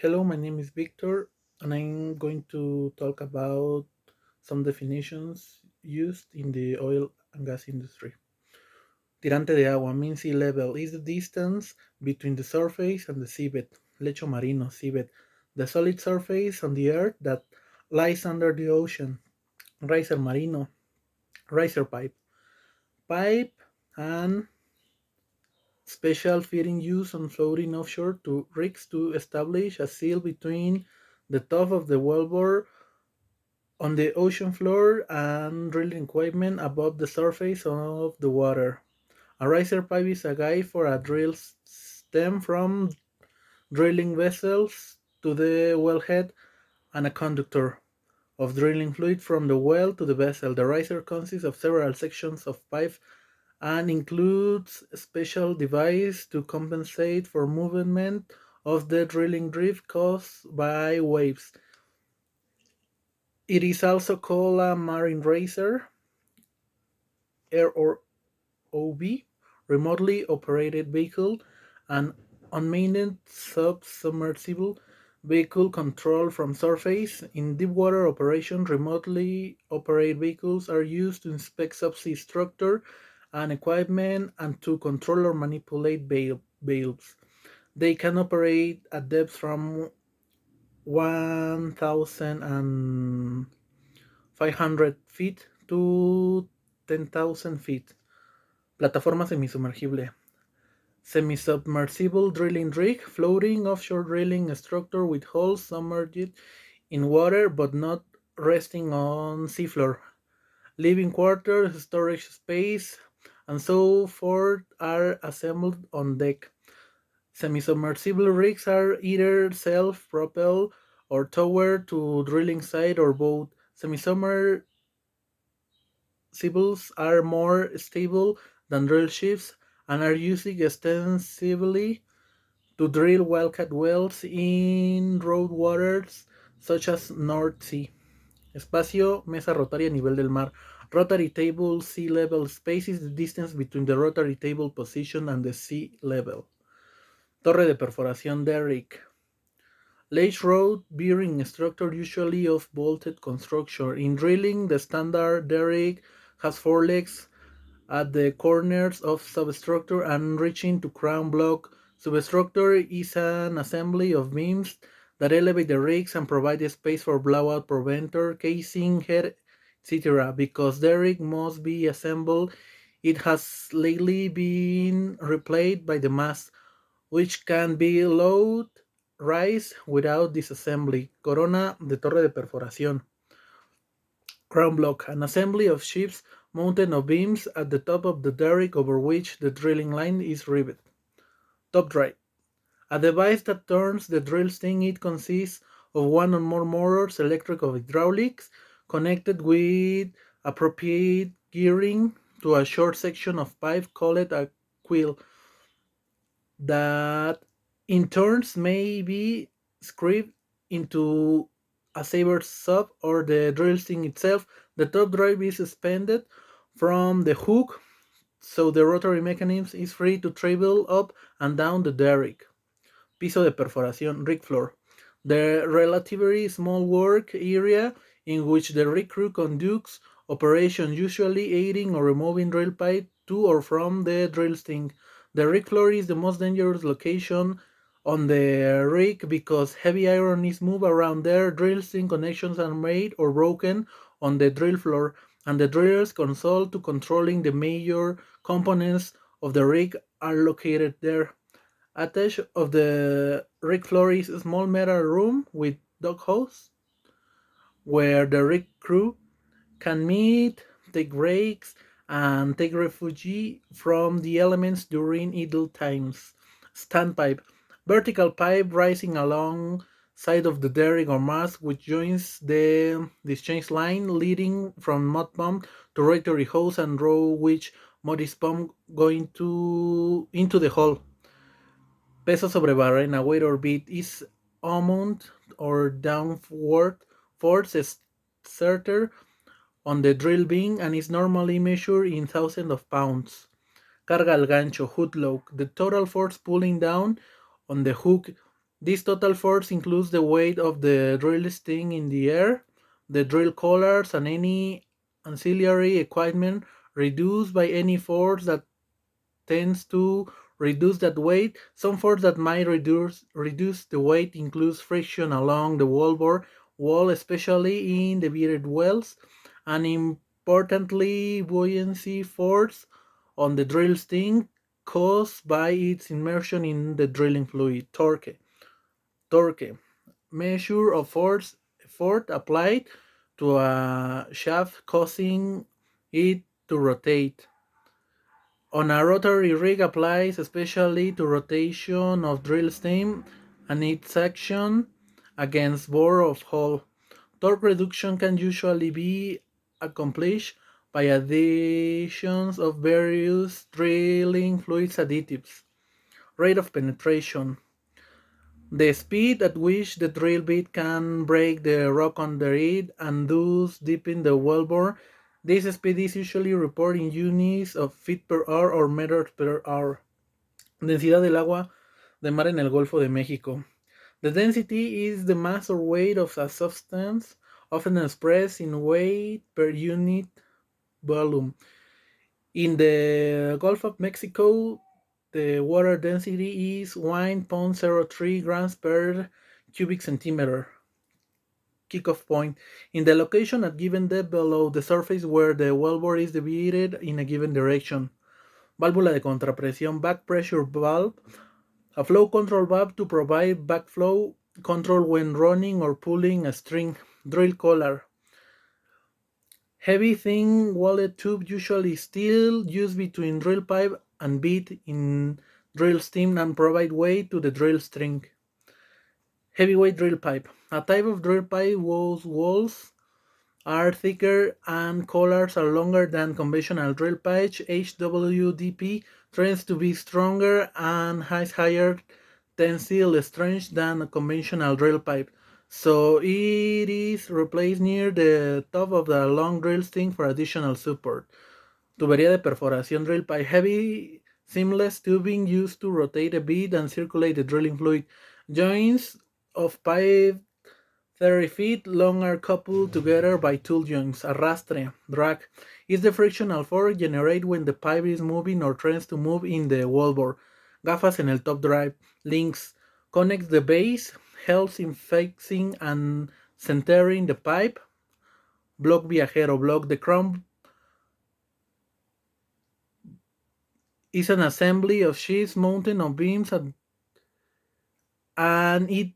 Hello, my name is Victor, and I'm going to talk about some definitions used in the oil and gas industry. Tirante de agua means sea level is the distance between the surface and the seabed. Lecho marino, seabed, the solid surface on the earth that lies under the ocean. Riser marino, riser pipe, pipe and special fitting used on floating offshore to rigs to establish a seal between the top of the wellbore on the ocean floor and drilling equipment above the surface of the water. A riser pipe is a guide for a drill stem from drilling vessels to the wellhead and a conductor of drilling fluid from the well to the vessel. The riser consists of several sections of pipe and includes a special device to compensate for movement of the drilling drift caused by waves. It is also called a marine racer, ROV, remotely operated vehicle, an unmanned submersible vehicle controlled from surface. In deepwater operation, remotely operated vehicles are used to inspect subsea structure and equipment and to control or manipulate valves. They can operate at depths from 1,500 feet to 10,000 feet. Plataforma semisumergible. Semi-submersible drilling rig, floating offshore drilling structure with holes submerged in water but not resting on seafloor. Living quarters, storage space, and so forth are assembled on deck. Semi-submersible rigs are either self-propelled or towed to drilling site or both. Semi-submersibles are more stable than drill ships and are used extensively to drill wildcat wells in road waters such as North Sea. Espacio, mesa rotaria a nivel del mar. Rotary table, sea level space is the distance between the rotary table position and the sea level. Torre de perforación derrick. Ledge rod bearing structure usually of bolted construction. In drilling, the standard derrick has four legs at the corners of substructure and reaching to crown block. Substructure is an assembly of beams that elevate the rigs and provide space for blowout preventer, casing, head, etc. Because the rig must be assembled, it has lately been replaced by the mast, which can be lowered, rise without disassembly. Corona de torre de perforación. Crown block, an assembly of ships mounted on beams at the top of the derrick over which the drilling line is riveted. Top drive, a device that turns the drill sting. It consists of one or more motors, electric or hydraulics, connected with appropriate gearing to a short section of pipe called a quill that in turns may be screwed into a saber sub or the drill sting itself. The top drive is suspended from the hook, so the rotary mechanism is free to travel up and down the derrick. Piso de perforación, rig floor. The relatively small work area in which the rig crew conducts operations, usually aiding or removing drill pipe to or from the drill sting. The rig floor is the most dangerous location on the rig because heavy iron is moved around there. Drill sting connections are made or broken on the drill floor, and the drillers console to controlling the major components of the rig are located there. Attached of the rig floor is a small metal room with doghouse where the rig crew can meet, take breaks, and take refuge from the elements during idle times. Standpipe, vertical pipe rising along side of the derrick or mast which joins the discharge line leading from mud pump to rotary hose and row which mud is pumped going to into the hull. Peso sobre barrena, weight or beat, is amount or downward force exerted on the drill beam and is normally measured in thousands of pounds. Carga al gancho, hook load, the total force pulling down on the hook This total force includes the weight of the drill sting in the air, the drill collars, and any ancillary equipment reduced by any force that tends to reduce that weight. Some force that might reduce the weight includes friction along the wallboard wall, especially in the beaded wells, and importantly, buoyancy force on the drill sting caused by its immersion in the drilling fluid. Torque measure of force effort applied to a shaft causing it to rotate. On a rotary rig applies especially to rotation of drill stem and its action against bore of hull. Torque reduction can usually be accomplished by additions of various drilling fluids additives. Rate of penetration. The speed at which the drill bit can break the rock under it and thus deepen the wellbore. This speed is usually reported in units of feet per hour or meters per hour. Densidad del agua de mar en el Golfo de México. The density is the mass or weight of a substance, often expressed in weight per unit volume. In the Gulf of Mexico, the water density is 1.03 grams per cubic centimeter. Kickoff point. In the location at given depth below the surface where the wellbore is deviated in a given direction. Válvula de contrapresión, back pressure valve, a flow control valve to provide backflow control when running or pulling a string. Drill collar. Heavy thin walled tube, usually steel, used between drill pipe and bit in drill stem and provide weight to the drill string. Heavyweight drill pipe. A type of drill pipe whose walls are thicker and collars are longer than conventional drill pipe. HWDP tends to be stronger and has higher tensile strength than a conventional drill pipe. So it is replaced near the top of the long drill sting for additional support. Tubería de perforación drill pipe. Heavy seamless tubing used to rotate a bead and circulate the drilling fluid. Joints of pipe 30 feet long are coupled together by tool joints. Arrastre, drag, is the frictional force generated when the pipe is moving or tends to move in the wallboard. Gafas en el top drive. Links, connects the base, helps in fixing and centering the pipe. Block viajero, block. The crown is an assembly of sheets mounted on beams and it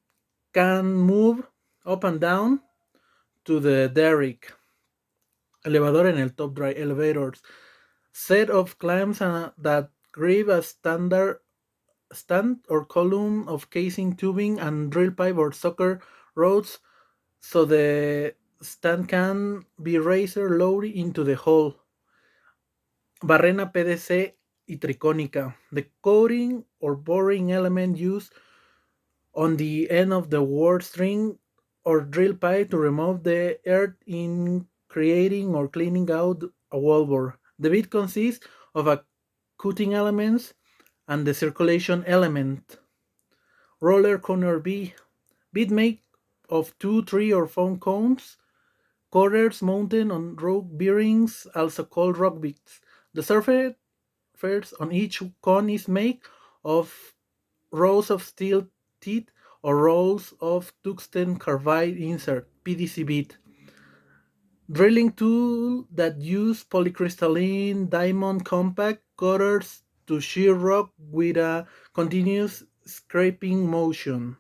can move up and down to the derrick. Elevador en el top drive. Elevators, set of clamps that grip a standard stand or column of casing tubing and drill pipe or sucker rods so the stand can be raised or lowered into the hole. Barrena PDC y tricónica, the coating or boring element used on the end of the word string or drill pipe to remove the earth in creating or cleaning out a wallboard. The bit consists of a cutting elements and the circulation element. Roller corner bit made of 2, 3, or 4 cones. Quarters mounted on rock bearings, also called rock bits. The surface on each cone is made of rows of steel teeth or rolls of tungsten carbide insert (PDC bit). Drilling tool that use polycrystalline diamond compact cutters to shear rock with a continuous scraping motion.